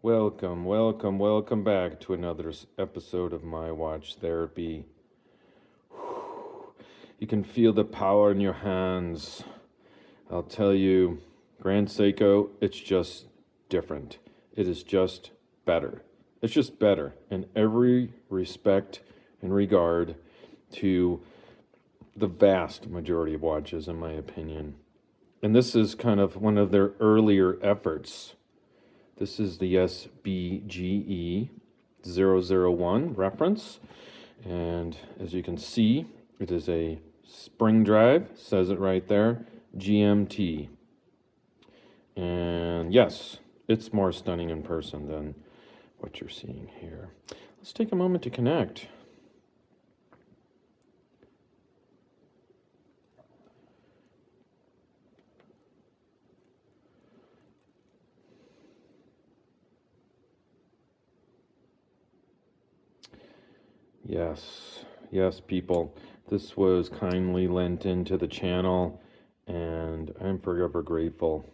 Welcome back to another episode of My Watch Therapy. You can feel the power in your hands. I'll tell you, Grand Seiko, it's just different. It is just better. It's just better in every respect and regard to the vast majority of watches, in my opinion. And this is kind of one of their earlier efforts. This is the SBGE001 reference, and as you can see, it is a spring drive, says it right there, GMT. And yes, it's more stunning in person than what you're seeing here. Let's take a moment to connect. Yes, people. This was kindly lent into the channel, and I'm forever grateful.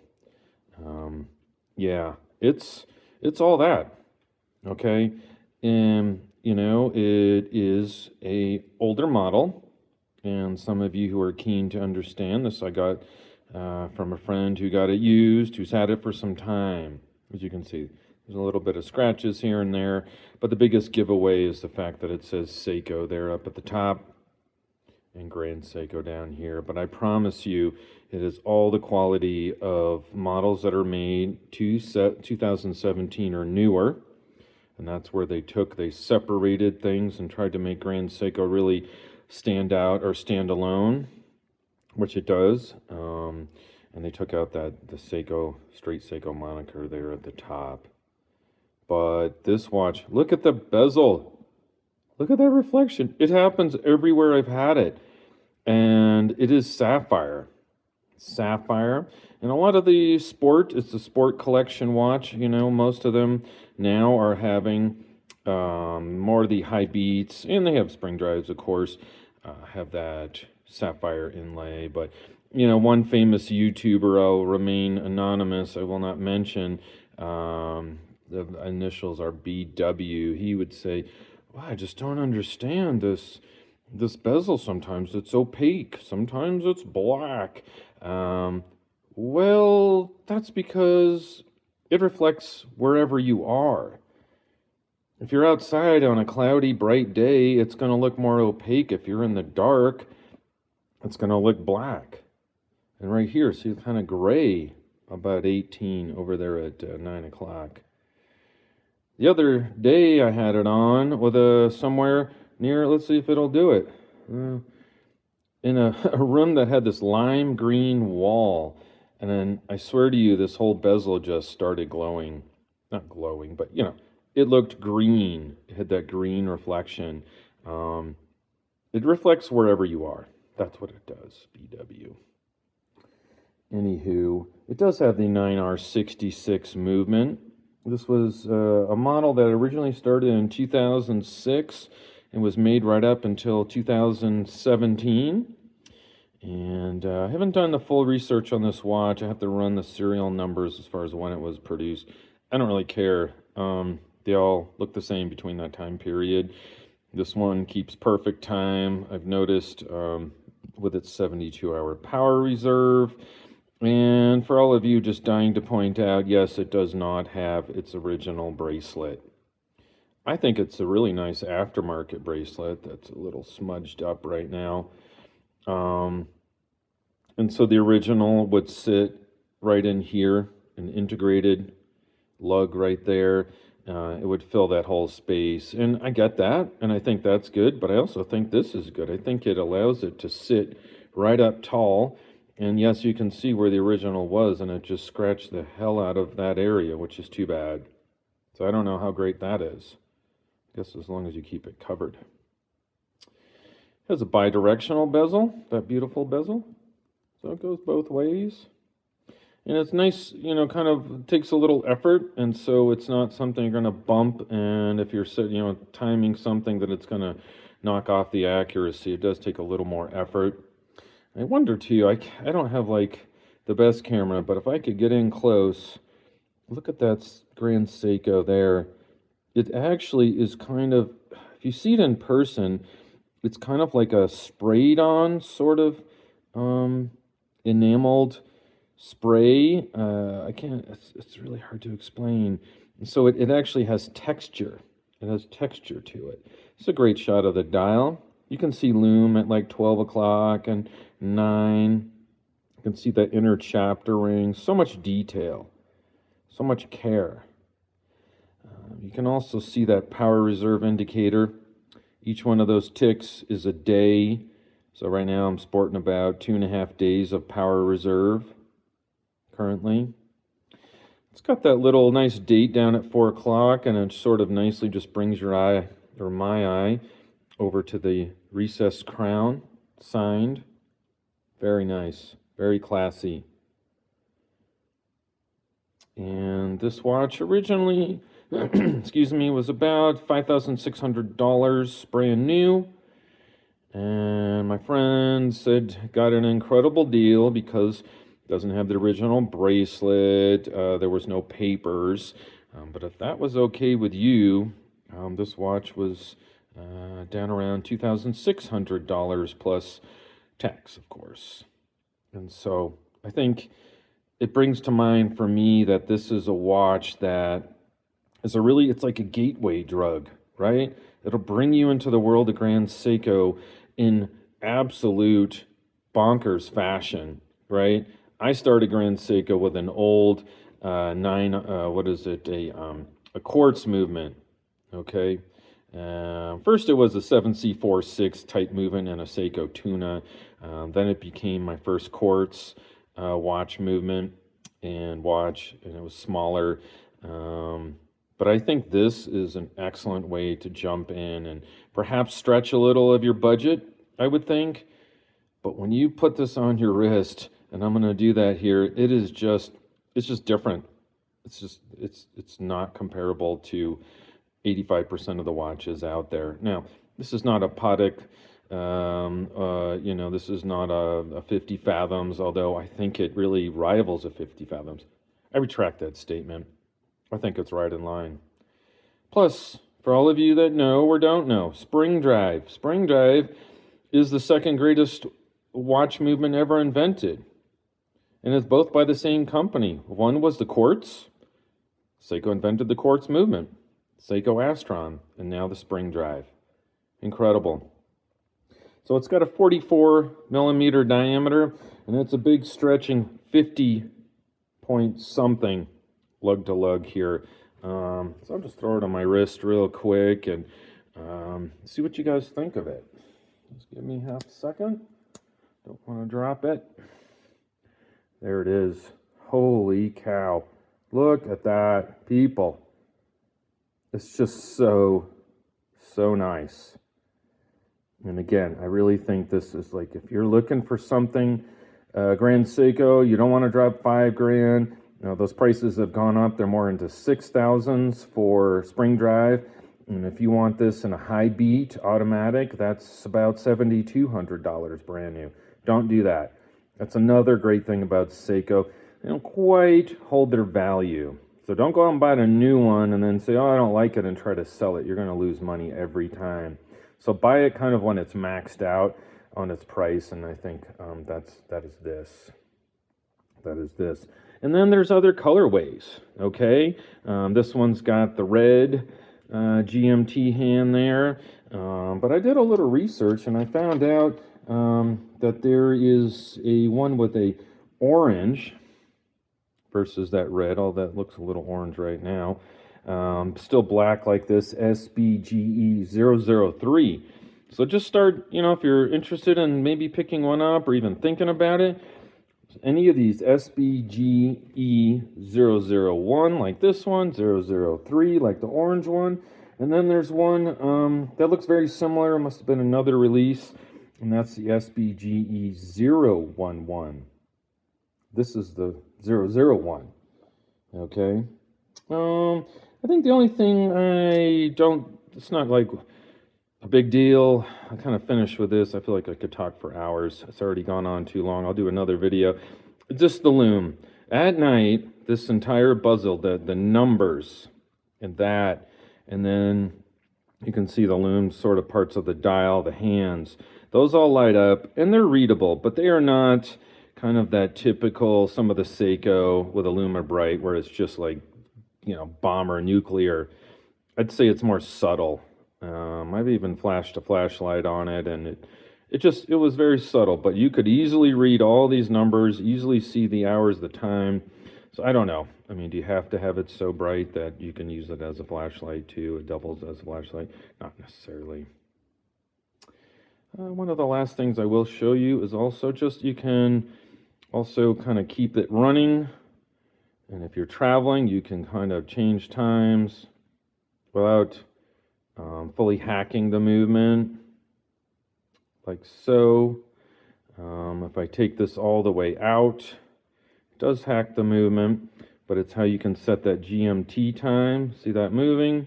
Yeah, it's all that. Okay, and it is a older model, and some of you who are keen to understand this, I got from a friend who got it used, who's had it for some time. As you can see, there's a little bit of scratches here and there, but the biggest giveaway is the fact that it says Seiko there up at the top and Grand Seiko down here. But I promise you, it is all the quality of models that are made 2017 or newer. And that's where they separated things and tried to make Grand Seiko really stand out or stand alone, which it does. And they took out the Seiko, straight Seiko moniker there at the top. But this watch, look at the bezel. Look at that reflection. It happens everywhere I've had it. And it is sapphire. Sapphire. And a lot of the it's a sport collection watch. Most of them now are having more of the high beats. And they have spring drives, of course, have that sapphire inlay. But, one famous YouTuber, I'll remain anonymous, I will not mention, the initials are BW. He would say, well, I just don't understand this bezel. Sometimes it's opaque, sometimes it's black. Well, that's because it reflects wherever you are. If you're outside on a cloudy, bright day, it's going to look more opaque. If you're in the dark, it's going to look black. And right here, see, it's kind of gray, about 18 over there at 9 o'clock. The other day I had it on with somewhere near, let's see if it'll do it, in a room that had this lime green wall. And then I swear to you, this whole bezel just started glowing. Not glowing, but it looked green. It had that green reflection. It reflects wherever you are. That's what it does, BW. Anywho, it does have the 9R66 movement. This was a model that originally started in 2006 and was made right up until 2017. And I haven't done the full research on this watch. I have to run the serial numbers as far as when it was produced. I don't really care. They all look the same between that time period. This one keeps perfect time, I've noticed, with its 72-hour power reserve. And for all of you just dying to point out, yes, it does not have its original bracelet. I think it's a really nice aftermarket bracelet that's a little smudged up right now. And so the original would sit right in here, an integrated lug right there. It would fill that whole space. And I get that, and I think that's good, but I also think this is good. I think it allows it to sit right up tall. And yes, you can see where the original was, and it just scratched the hell out of that area, which is too bad. So I don't know how great that is. I guess as long as you keep it covered. It has a bidirectional bezel, that beautiful bezel. So it goes both ways. And it's nice, kind of takes a little effort, and so it's not something you're going to bump, and if you're timing something that it's going to knock off the accuracy. It does take a little more effort. I wonder too, I don't have like the best camera, but if I could get in close Look at that Grand Seiko there. It actually is kind of, if you see it in person, it's kind of like a sprayed on sort of enameled spray. I can't, it's really hard to explain. So it actually has texture. It has texture to it. It's a great shot of the dial. You can see Lume at like 12 o'clock and 9. You can see the inner chapter ring. So much detail. So much care. You can also see that power reserve indicator. Each one of those ticks is a day. So right now I'm sporting about 2.5 days of power reserve currently. It's got that little nice date down at 4 o'clock, and it sort of nicely just brings your eye, or my eye, over to the recessed crown, signed. Very nice, very classy. And this watch originally, excuse me, was about $5,600 brand new. And my friend said got an incredible deal because it doesn't have the original bracelet. There was no papers. But if that was okay with you, this watch was down around $2,600 plus tax, of course. And so I think it brings to mind for me that this is a watch that is it's like a gateway drug, right? It'll bring you into the world of Grand Seiko in absolute bonkers fashion, right? I started Grand Seiko with an old a quartz movement, okay? First it was a 7C46 type movement and a Seiko Tuna. Then it became my first quartz watch movement and it was smaller. But I think this is an excellent way to jump in and perhaps stretch a little of your budget, I would think. But when you put this on your wrist, and I'm going to do that here, it's just different. It's not comparable to 85% of the watches out there. Now, this is not a Patek, this is not a 50 fathoms, although I think it really rivals a 50 fathoms. I retract that statement. I think it's right in line. Plus, for all of you that know or don't know, Spring Drive. Spring Drive is the second greatest watch movement ever invented. And it's both by the same company. One was the quartz. Seiko invented the quartz movement. Seiko Astron, and now the Spring Drive. Incredible. So it's got a 44 millimeter diameter, and it's a big stretching 50 point something lug to lug here. So I'll just throw it on my wrist real quick and see what you guys think of it. Just give me half a second. Don't want to drop it. There it is. Holy cow. Look at that, people. It's just so nice. And again, I really think this is like, if you're looking for something, Grand Seiko, you don't want to drop $5,000. Now, those prices have gone up. They're more into 6,000s for Spring Drive. And if you want this in a high beat automatic, that's about $7,200 brand new. Don't do that. That's another great thing about Seiko. They don't quite hold their value. So don't go out and buy a new one and then say, oh, I don't like it, and try to sell it. You're going to lose money every time. So buy it kind of when it's maxed out on its price, and I think that is this. That is this. And then there's other colorways, okay? This one's got the red GMT hand there. But I did a little research, and I found out that there is a one with a orange versus that red. Oh, that looks a little orange right now. Still black like this, SBGE003. So just start, if you're interested in maybe picking one up or even thinking about it, any of these SBGE001 like this one, 003 like the orange one, and then there's one that looks very similar. It must have been another release, and that's the SBGE011. This is the 001. Okay. I think the only thing it's not like a big deal. I kind of finished with this. I feel like I could talk for hours. It's already gone on too long. I'll do another video. Just the Lume. At night, this entire bezel, the numbers and that, and then you can see the lume sort of parts of the dial, the hands, those all light up, and they're readable, but they are not kind of that typical, some of the Seiko with a Lume bright, where it's just like, you know, bomber nuclear. I'd say it's more subtle. I've even flashed a flashlight on it, and it was very subtle, but you could easily read all these numbers, easily see the hours, the time. So I don't know. I mean, do you have to have it so bright that you can use it as a flashlight too? It doubles as a flashlight? Not necessarily. One of the last things I will show you is also just, you can also kind of keep it running. And if you're traveling, you can kind of change times without fully hacking the movement, like so. If I take this all the way out, it does hack the movement, but it's how you can set that GMT time. See that moving?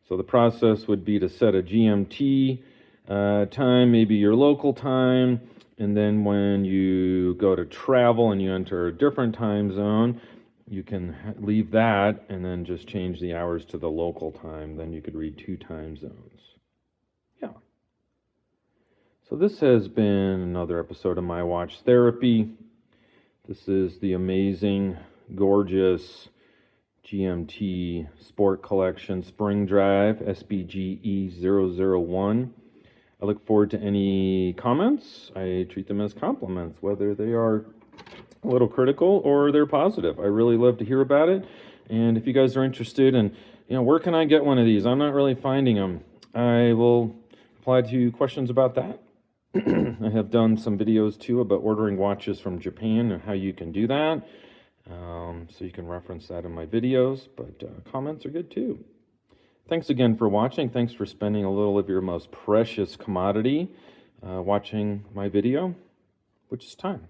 So the process would be to set a GMT time, maybe your local time, and then when you go to travel and you enter a different time zone, you can leave that and then just change the hours to the local time. Then you could read 2 time zones. Yeah. So this has been another episode of My Watch Therapy. This is the amazing, gorgeous GMT Sport Collection Spring Drive SBGE001. I look forward to any comments. I treat them as compliments, whether they are a little critical or they're positive. I really love to hear about it. And if you guys are interested in, you know, where can I get one of these? I'm not really finding them. I will reply to questions about that. I have done some videos too about ordering watches from Japan and how you can do that. So you can reference that in my videos, but comments are good too. Thanks again for watching. Thanks for spending a little of your most precious commodity watching my video, which is time.